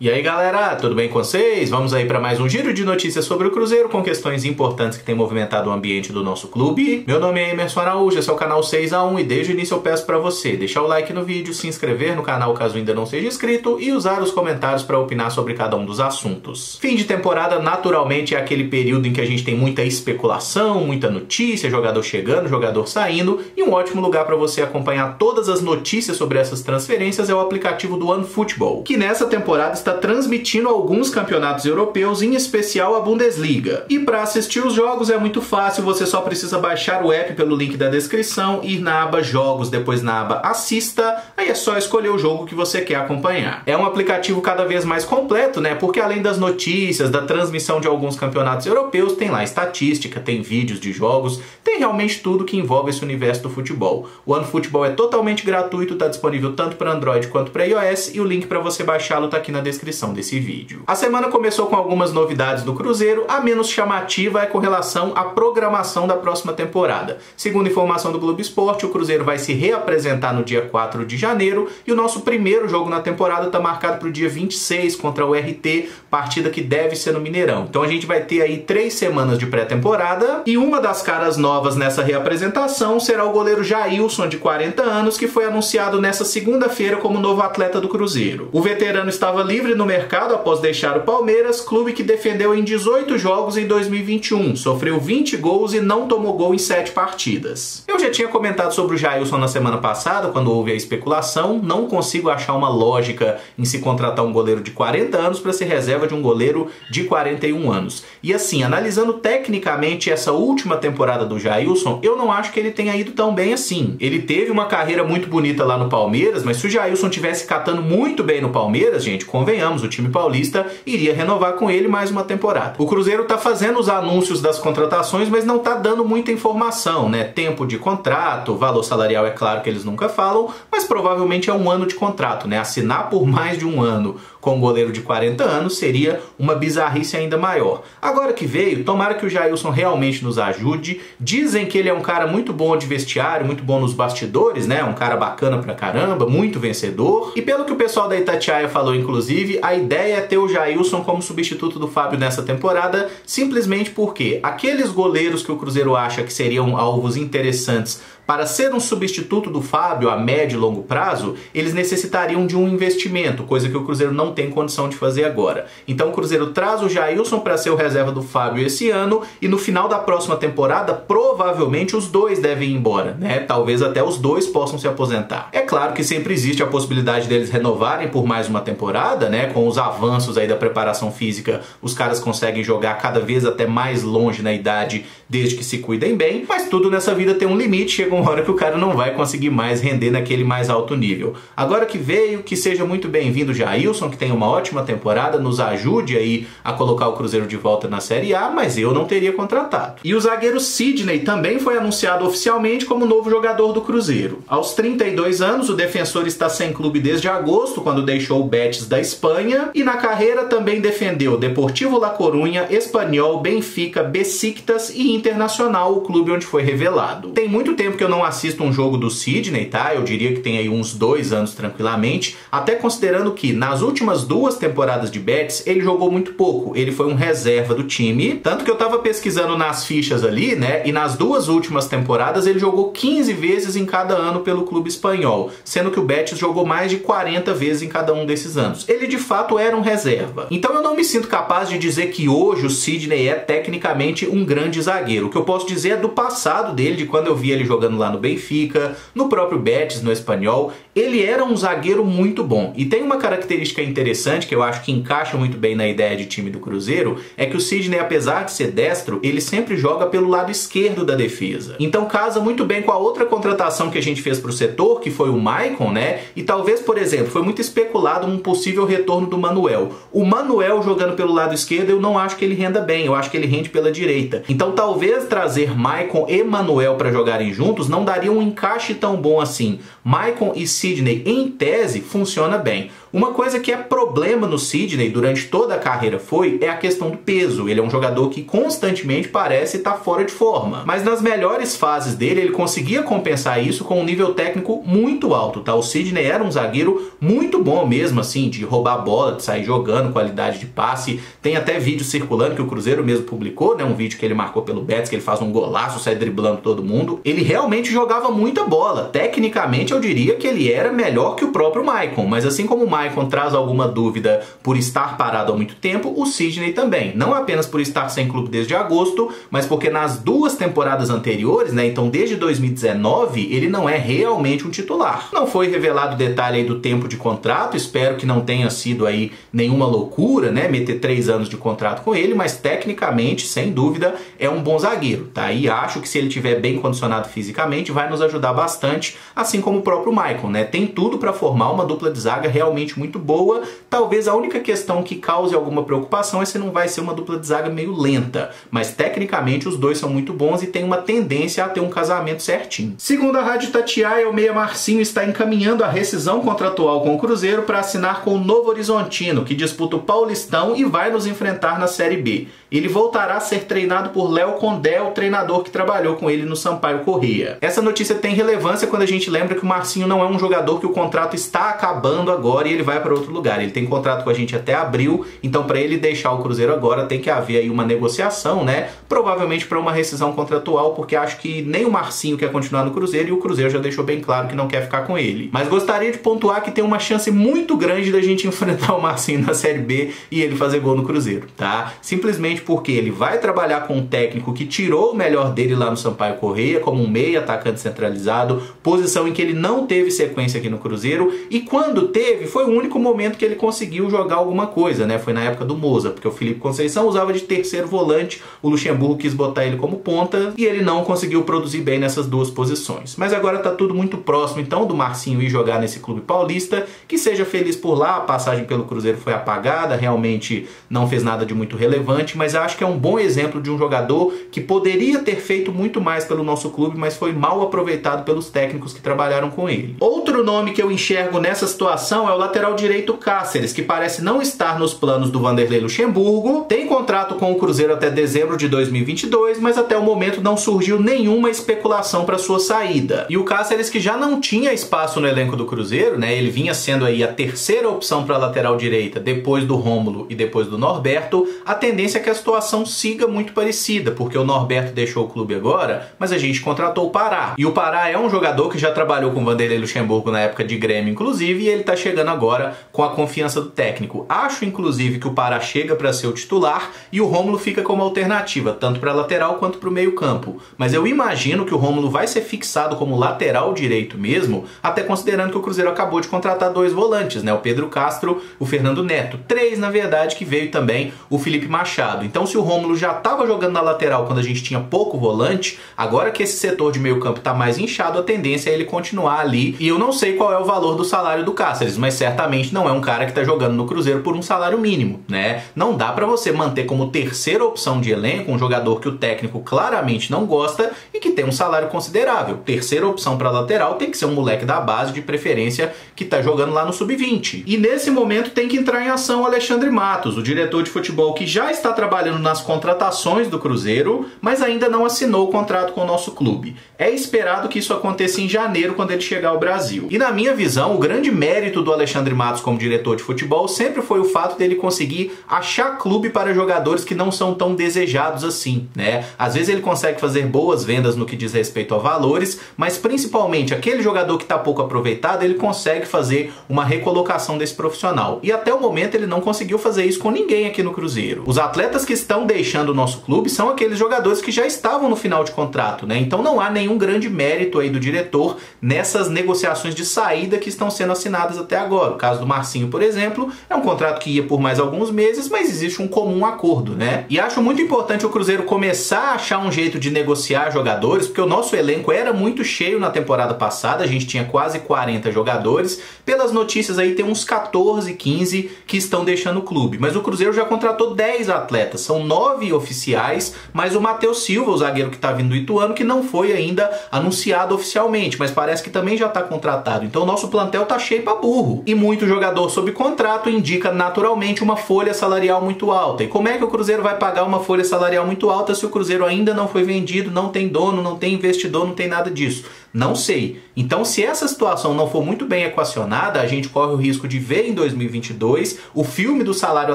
E aí galera, tudo bem com vocês? Vamos aí para mais um giro de notícias sobre o Cruzeiro com questões importantes que têm movimentado o ambiente do nosso clube. Meu nome é Emerson Araújo, esse é o canal 6x1 e desde o início eu peço para você deixar o like no vídeo, se inscrever no canal caso ainda não seja inscrito e usar os comentários para opinar sobre cada um dos assuntos. Fim de temporada naturalmente é aquele período em que a gente tem muita especulação, muita notícia, jogador chegando, jogador saindo, e um ótimo lugar para você acompanhar todas as notícias sobre essas transferências é o aplicativo do OneFootball, que nessa temporada está transmitindo alguns campeonatos europeus, em especial a Bundesliga. E para assistir os jogos é muito fácil, você só precisa baixar o app pelo link da descrição, ir na aba Jogos, depois na aba Assista, aí é só escolher o jogo que você quer acompanhar. É um aplicativo cada vez mais completo, né? Porque além das notícias, da transmissão de alguns campeonatos europeus, tem lá estatística, tem vídeos de jogos, tem realmente tudo que envolve esse universo do futebol. O OneFootball é totalmente gratuito, está disponível tanto para Android quanto para iOS e o link para você baixá-lo está aqui na descrição desse vídeo. A semana começou com algumas novidades do Cruzeiro, a menos chamativa é com relação à programação da próxima temporada. Segundo informação do Globo Esporte, o Cruzeiro vai se reapresentar no dia 4 de janeiro e o nosso primeiro jogo na temporada está marcado para o dia 26 contra o RT, partida que deve ser no Mineirão. Então a gente vai ter aí 3 semanas de pré-temporada e uma das caras novas nessa reapresentação será o goleiro Jailson, de 40 anos, que foi anunciado nessa segunda-feira como novo atleta do Cruzeiro. O veterano estava livre no mercado após deixar o Palmeiras, clube que defendeu em 18 jogos em 2021, sofreu 20 gols e não tomou gol em 7 partidas. Eu já tinha comentado sobre o Jailson na semana passada, quando houve a especulação, não consigo achar uma lógica em se contratar um goleiro de 40 anos para ser reserva de um goleiro de 41 anos. E assim, analisando tecnicamente essa última temporada do Jailson, eu não acho que ele tenha ido tão bem assim. Ele teve uma carreira muito bonita lá no Palmeiras, mas se o Jailson tivesse catando muito bem no Palmeiras, gente, convenhamos, o time paulista iria renovar com ele mais uma temporada. O Cruzeiro tá fazendo os anúncios das contratações, mas não tá dando muita informação, né? Tempo de contrato, valor salarial é claro que eles nunca falam, mas provavelmente é 1 ano de contrato, né? Assinar por mais de 1 ano com um goleiro de 40 anos seria uma bizarrice ainda maior. Agora que veio, tomara que o Jailson realmente nos ajude. Dizem que ele é um cara muito bom de vestiário, muito bom nos bastidores, né? Um cara bacana pra caramba, muito vencedor. E pelo que o pessoal da Itatiaia falou, inclusive, a ideia é ter o Jailson como substituto do Fábio nessa temporada, simplesmente porque aqueles goleiros que o Cruzeiro acha que seriam alvos interessantes para ser um substituto do Fábio a médio e longo prazo, eles necessitariam de um investimento, coisa que o Cruzeiro não tem condição de fazer agora. Então o Cruzeiro traz o Jailson para ser o reserva do Fábio esse ano e no final da próxima temporada, provavelmente os dois devem ir embora, né? Talvez até os dois possam se aposentar. É claro que sempre existe a possibilidade deles renovarem por mais uma temporada, né? Com os avanços aí da preparação física, os caras conseguem jogar cada vez até mais longe na idade, desde que se cuidem bem, mas tudo nessa vida tem um limite, chega uma hora que o cara não vai conseguir mais render naquele mais alto nível. Agora que veio, que seja muito bem-vindo Jailson, que tenha uma ótima temporada, nos ajude aí a colocar o Cruzeiro de volta na Série A, mas eu não teria contratado. E o zagueiro Sidney também foi anunciado oficialmente como novo jogador do Cruzeiro. Aos 32 anos, o defensor está sem clube desde agosto, quando deixou o Betis da Espanha, e na carreira também defendeu Deportivo La Coruña, Espanyol, Benfica, Besiktas e Internacional, o clube onde foi revelado. Tem muito tempo que eu não assisto um jogo do Sidney, tá? Eu diria que tem aí uns 2 anos tranquilamente, até considerando que nas últimas 2 temporadas de Betis ele jogou muito pouco, ele foi um reserva do time, tanto que eu tava pesquisando nas fichas ali, né, e nas 2 últimas temporadas ele jogou 15 vezes em cada ano pelo clube espanhol, sendo que o Betis jogou mais de 40 vezes em cada um desses anos. Ele de fato era um reserva. Então eu não me sinto capaz de dizer que hoje o Sidney é tecnicamente um grande zagueiro. O que eu posso dizer é do passado dele, de quando eu vi ele jogando lá no Benfica, no próprio Betis, no Espanyol, ele era um zagueiro muito bom. E tem uma característica interessante que eu acho que encaixa muito bem na ideia de time do Cruzeiro, é que o Sidney, apesar de ser destro, ele sempre joga pelo lado esquerdo da defesa. Então casa muito bem com a outra contratação que a gente fez para o setor, que foi o Maicon, né? E talvez, por exemplo, foi muito especulado um possível retorno do Manuel. O Manuel jogando pelo lado esquerdo, eu não acho que ele renda bem, eu acho que ele rende pela direita. Então talvez trazer Maicon e Manuel para jogarem juntos não daria um encaixe tão bom assim. Maicon e Sidney, em tese, funciona bem. Uma coisa que é problema no Sidney durante toda a carreira é a questão do peso. Ele é um jogador que constantemente parece estar fora de forma. Mas nas melhores fases dele, ele conseguia compensar isso com um nível técnico muito alto, tá? O Sidney era um zagueiro muito bom mesmo, assim, de roubar a bola, de sair jogando, qualidade de passe. Tem até vídeo circulando que o Cruzeiro mesmo publicou, né? Um vídeo que ele marcou pelo Betis, que ele faz um golaço, sai driblando todo mundo. Ele realmente jogava muita bola. Tecnicamente, eu diria que ele era melhor que o próprio Maicon. Mas assim como o Maicon traz alguma dúvida por estar parado há muito tempo, o Sidney também. Não apenas por estar sem clube desde agosto, mas porque nas 2 temporadas anteriores, né? Então desde 2019, ele não é realmente um titular. Não foi revelado detalhe aí do tempo de contrato, espero que não tenha sido aí nenhuma loucura, né? Meter 3 anos de contrato com ele, mas tecnicamente, sem dúvida, é um bom zagueiro, tá? E acho que se ele estiver bem condicionado fisicamente, vai nos ajudar bastante, assim como o próprio Maicon, né? Tem tudo para formar uma dupla de zaga realmente muito boa. Talvez a única questão que cause alguma preocupação é se não vai ser uma dupla de zaga meio lenta, mas tecnicamente os dois são muito bons e tem uma tendência a ter um casamento certinho. Segundo a Rádio Itatiaia, o meia Marcinho está encaminhando a rescisão contratual com o Cruzeiro para assinar com o Novo Horizontino, que disputa o Paulistão e vai nos enfrentar na Série B. Ele voltará a ser treinado por Léo Condé, o treinador que trabalhou com ele no Sampaio Corrêa. Essa notícia tem relevância quando a gente lembra que o Marcinho não é um jogador que o contrato está acabando agora e ele vai para outro lugar. Ele tem contrato com a gente até abril, então para ele deixar o Cruzeiro agora tem que haver aí uma negociação, né? Provavelmente para uma rescisão contratual, porque acho que nem o Marcinho quer continuar no Cruzeiro e o Cruzeiro já deixou bem claro que não quer ficar com ele. Mas gostaria de pontuar que tem uma chance muito grande da gente enfrentar o Marcinho na Série B e ele fazer gol no Cruzeiro, tá? Simplesmente porque ele vai trabalhar com um técnico que tirou o melhor dele lá no Sampaio Corrêa, como um meia atacante centralizado, posição em que ele não teve sequência aqui no Cruzeiro, e quando teve, foi o único momento que ele conseguiu jogar alguma coisa, né? Foi na época do Moza, porque o Felipe Conceição usava de terceiro volante, o Luxemburgo quis botar ele como ponta, e ele não conseguiu produzir bem nessas 2 posições. Mas agora tá tudo muito próximo, então, do Marcinho ir jogar nesse clube paulista, que seja feliz por lá, a passagem pelo Cruzeiro foi apagada, realmente não fez nada de muito relevante, mas acho que é um bom exemplo de um jogador que poderia ter feito muito mais pelo nosso clube, mas foi mal aproveitado pelos técnicos que trabalharam com ele. Outro nome que eu enxergo nessa situação é o lateral direito Cáceres, que parece não estar nos planos do Vanderlei Luxemburgo, tem contrato com o Cruzeiro até dezembro de 2022, mas até o momento não surgiu nenhuma especulação para sua saída. E o Cáceres, que já não tinha espaço no elenco do Cruzeiro, né? Ele vinha sendo aí a terceira opção para a lateral direita, depois do Rômulo e depois do Norberto, a tendência é que a situação siga muito parecida, porque o Norberto deixou o clube agora, mas a gente contratou o Pará. E o Pará é um jogador que já trabalhou com o Vanderlei Luxemburgo na época de Grêmio, inclusive, e ele tá chegando agora com a confiança do técnico. Acho, inclusive, que o Pará chega para ser o titular e o Rômulo fica como alternativa, tanto para lateral quanto para o meio campo. Mas eu imagino que o Rômulo vai ser fixado como lateral direito mesmo, até considerando que o Cruzeiro acabou de contratar 2 volantes, né? O Pedro Castro, o Fernando Neto. 3, na verdade, que veio também o Felipe Machado. Então, se o Rômulo já estava jogando na lateral quando a gente tinha pouco volante, agora que esse setor de meio campo está mais inchado, a tendência é ele continuar ali. E eu não sei qual é o valor do salário do Cáceres, mas certamente não é um cara que está jogando no Cruzeiro por um salário mínimo, né? Não dá para você manter como terceira opção de elenco um jogador que o técnico claramente não gosta e que tem um salário considerável. Terceira opção para lateral tem que ser um moleque da base, de preferência, que está jogando lá no sub-20. E nesse momento tem que entrar em ação o Alexandre Matos, o diretor de futebol que já está trabalhando nas contratações do Cruzeiro, mas ainda não assinou o contrato com o nosso clube. É esperado que isso aconteça em janeiro, quando ele chegar ao Brasil. E na minha visão, o grande mérito do Alexandre Matos como diretor de futebol sempre foi o fato dele conseguir achar clube para jogadores que não são tão desejados assim, né? Às vezes ele consegue fazer boas vendas no que diz respeito a valores, mas principalmente aquele jogador que está pouco aproveitado, ele consegue fazer uma recolocação desse profissional. E até o momento ele não conseguiu fazer isso com ninguém aqui no Cruzeiro. Os atletas que estão deixando o nosso clube são aqueles jogadores que já estavam no final de contrato, né? Então não há nenhum grande mérito aí do diretor nessas negociações de saída que estão sendo assinadas até agora. O caso do Marcinho, por exemplo, é um contrato que ia por mais alguns meses, mas existe um comum acordo, né? E acho muito importante o Cruzeiro começar a achar um jeito de negociar jogadores, porque o nosso elenco era muito cheio na temporada passada, a gente tinha quase 40 jogadores. Pelas notícias aí tem uns 14, 15 que estão deixando o clube, mas o Cruzeiro já contratou 10 atletas atletas. São 9 oficiais, mas o Matheus Silva, o zagueiro que está vindo do Ituano, que não foi ainda anunciado oficialmente, mas parece que também já está contratado. Então o nosso plantel tá cheio pra burro. E muito jogador sob contrato indica naturalmente uma folha salarial muito alta. E como é que o Cruzeiro vai pagar uma folha salarial muito alta se o Cruzeiro ainda não foi vendido, não tem dono, não tem investidor, não tem nada disso? Não sei. Então, se essa situação não for muito bem equacionada, a gente corre o risco de ver em 2022 o filme do salário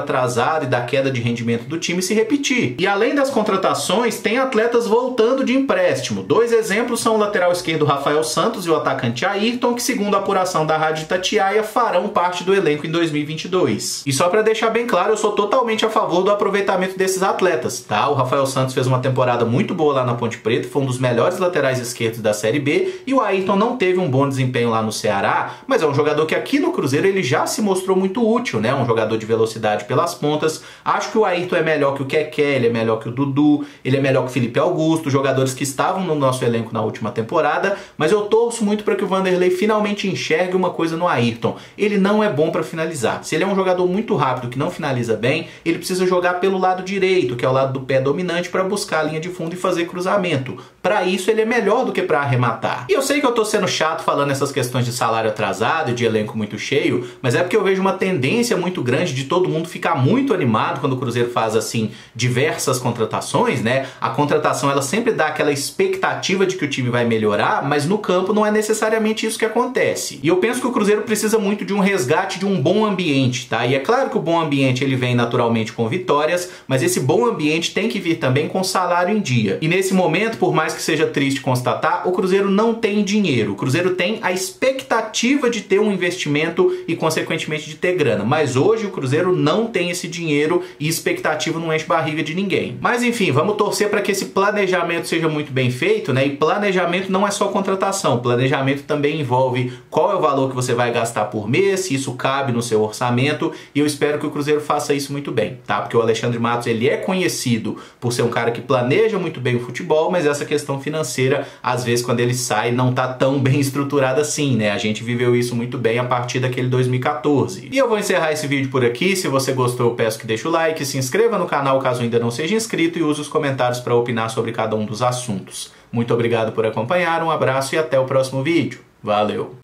atrasado e da queda de rendimento do time se repetir. E além das contratações, tem atletas voltando de empréstimo. 2 exemplos são o lateral esquerdo Rafael Santos e o atacante Ayrton, que segundo a apuração da Rádio Itatiaia, farão parte do elenco em 2022. E só para deixar bem claro, eu sou totalmente a favor do aproveitamento desses atletas, tá? O Rafael Santos fez uma temporada muito boa lá na Ponte Preta, foi um dos melhores laterais esquerdos da Série B, e o Ayrton não teve um bom desempenho lá no Ceará, mas é um jogador que aqui no Cruzeiro ele já se mostrou muito útil, né? Um jogador de velocidade pelas pontas. Acho que o Ayrton é melhor que o Keké, ele é melhor que o Dudu, ele é melhor que o Felipe Augusto, jogadores que estavam no nosso elenco na última temporada, mas eu torço muito para que o Vanderlei finalmente enxergue uma coisa no Ayrton. Ele não é bom para finalizar. Se ele é um jogador muito rápido que não finaliza bem, ele precisa jogar pelo lado direito, que é o lado do pé dominante, para buscar a linha de fundo e fazer cruzamento. Para isso ele é melhor do que para arrematar. E eu sei que eu tô sendo chato falando essas questões de salário atrasado e de elenco muito cheio, mas é porque eu vejo uma tendência muito grande de todo mundo ficar muito animado quando o Cruzeiro faz assim diversas contratações, né? A contratação ela sempre dá aquela expectativa de que o time vai melhorar, mas no campo não é necessariamente isso que acontece. E eu penso que o Cruzeiro precisa muito de um resgate de um bom ambiente, tá? E é claro que o bom ambiente ele vem naturalmente com vitórias, mas esse bom ambiente tem que vir também com salário em dia. E nesse momento, por mais que seja triste constatar, o Cruzeiro não tem dinheiro. O Cruzeiro tem a expectativa de ter um investimento e consequentemente de ter grana, mas hoje o Cruzeiro não tem esse dinheiro e expectativa não enche barriga de ninguém. Mas enfim, vamos torcer para que esse planejamento seja muito bem feito, né? E planejamento não é só contratação, planejamento também envolve qual é o valor que você vai gastar por mês, se isso cabe no seu orçamento, e eu espero que o Cruzeiro faça isso muito bem, tá? Porque o Alexandre Matos ele é conhecido por ser um cara que planeja muito bem o futebol, mas essa questão financeira, às vezes quando ele sai, não tá tão bem estruturada assim, né? A gente viveu isso muito bem a partir daquele 2014. E eu vou encerrar esse vídeo por aqui. Se você gostou, eu peço que deixe o like, se inscreva no canal caso ainda não seja inscrito e use os comentários para opinar sobre cada um dos assuntos. Muito obrigado por acompanhar, um abraço e até o próximo vídeo. Valeu!